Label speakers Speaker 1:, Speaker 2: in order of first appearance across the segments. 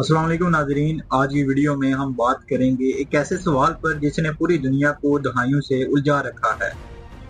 Speaker 1: अस्सलाम वालेकुम नाजरीन, आज की वीडियो में हम बात करेंगे एक ऐसे सवाल पर जिसने पूरी दुनिया को दहाइयों से उलझा रखा है।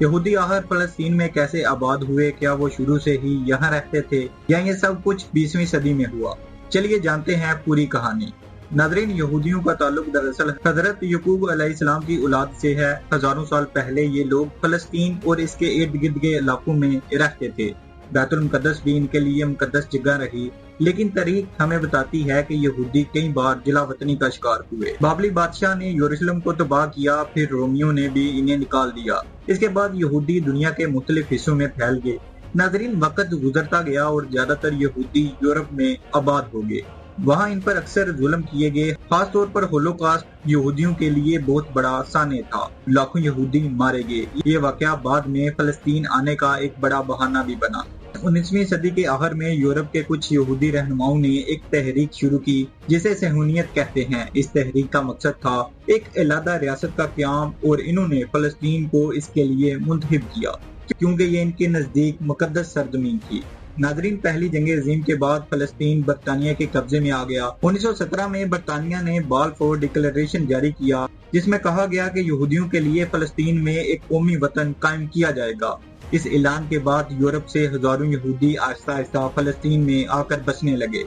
Speaker 1: यहूदी आखिर फलस्तीन में कैसे आबाद हुए? क्या वो शुरू से ही यहाँ रहते थे या ये सब कुछ 20वीं सदी में हुआ? चलिए जानते हैं पूरी कहानी। नाजरीन, यहूदियों का ताल्लुक दरअसल हजरत यकूब अलैहिस्सलाम की औलाद से है। हजारों साल पहले ये लोग फलस्तीन और इसके इर्द गिर्द के इलाकों में रहते थे। बैतुल मुकद्दस भी इनके लिए मुकद्दस जगह रही, लेकिन तारीख हमें बताती है कि यहूदी कई बार जलावतनी का शिकार हुए। बाबली बादशाह ने यरूशलेम को तबाह किया, फिर रोमियों ने भी इन्हें निकाल दिया। इसके बाद यहूदी दुनिया के मुख्तलिफ हिस्सों में फैल गए। नाजरीन, वक्त गुजरता गया और ज्यादातर यहूदी यूरोप में आबाद हो गए। वहाँ इन पर अक्सर जुल्म किए गए। खास तौर पर होलोकॉस्ट यहूदियों के लिए बहुत बड़ा साने था। लाखों यहूदी मारे गए। ये वाकया बाद में फलस्तीन आने का एक बड़ा बहाना भी बना। 19वीं सदी के आखिर में यूरोप के कुछ यहूदी रहनुमाओं ने एक तहरीक शुरू की जिसे सहूनियत कहते हैं। इस तहरीक का मकसद था एक अलहदा रियासत का क़याम और इन्होंने फलस्तीन को इसके लिए मुंतखब किया क्योंकि ये इनके नजदीक मुकद्दस सरजमीन थी। नाजरीन, पहली जंग अजीम के बाद फलस्तीन बरतानिया के कब्जे में आ गया। 1917 में बरतानिया ने बालफोर डिक्लेरेशन जारी किया जिसमें कहा गया कि यहूदियों के लिए फलस्तीन में एक कौमी वतन कायम किया जाएगा। इस ऐलान के बाद यूरोप से हजारों यहूदी आहिस्ता आहिस्ता फलस्तीन में आकर बसने लगे।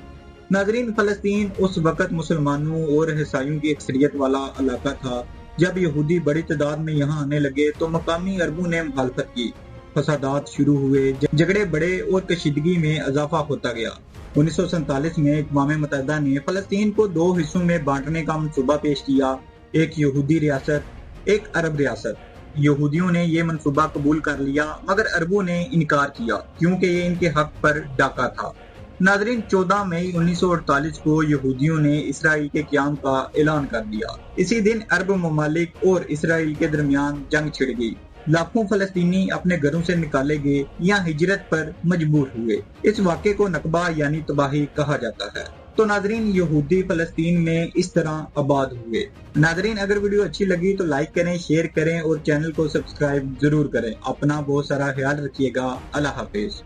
Speaker 1: नाजरीन, फलस्तीन उस वक्त मुसलमानों और ईसाइयों की अक्सरियत वाला इलाका था। जब यहूदी बड़ी तादाद में यहाँ आने लगे तो मकामी अरबों ने मुखालफत की। फसादात शुरू हुए, झगड़े बढ़े और कशीदगी में इजाफा होता गया। 1947 में अक़वाम मुत्तहिदा ने फलस्तीन को दो हिस्सों में बांटने का मंसूबा पेश किया, एक यहूदी रियासत, एक अरब रियासत। यहूदियों ने ये मंसूबा कबूल कर लिया मगर अरबों ने इनकार किया क्योंकि ये इनके हक पर डाका था। नाजरीन, 14 मई 1948 को यहूदियों ने इसराइल के क़याम का ऐलान कर दिया। इसी दिन अरब ममालिक और इसराइल के दरमियान जंग छिड़ गई। लाखों फलस्तीनी अपने घरों से निकाले गए या हिजरत पर मजबूर हुए। इस वाक़े को नकबा यानी तबाही कहा जाता है। तो नाजरीन, यहूदी फलस्तीन में इस तरह आबाद हुए। नाजरीन, अगर वीडियो अच्छी लगी तो लाइक करें, शेयर करें और चैनल को सब्सक्राइब जरूर करें। अपना बहुत सारा ख्याल रखिएगा। अल्लाह हाफिज।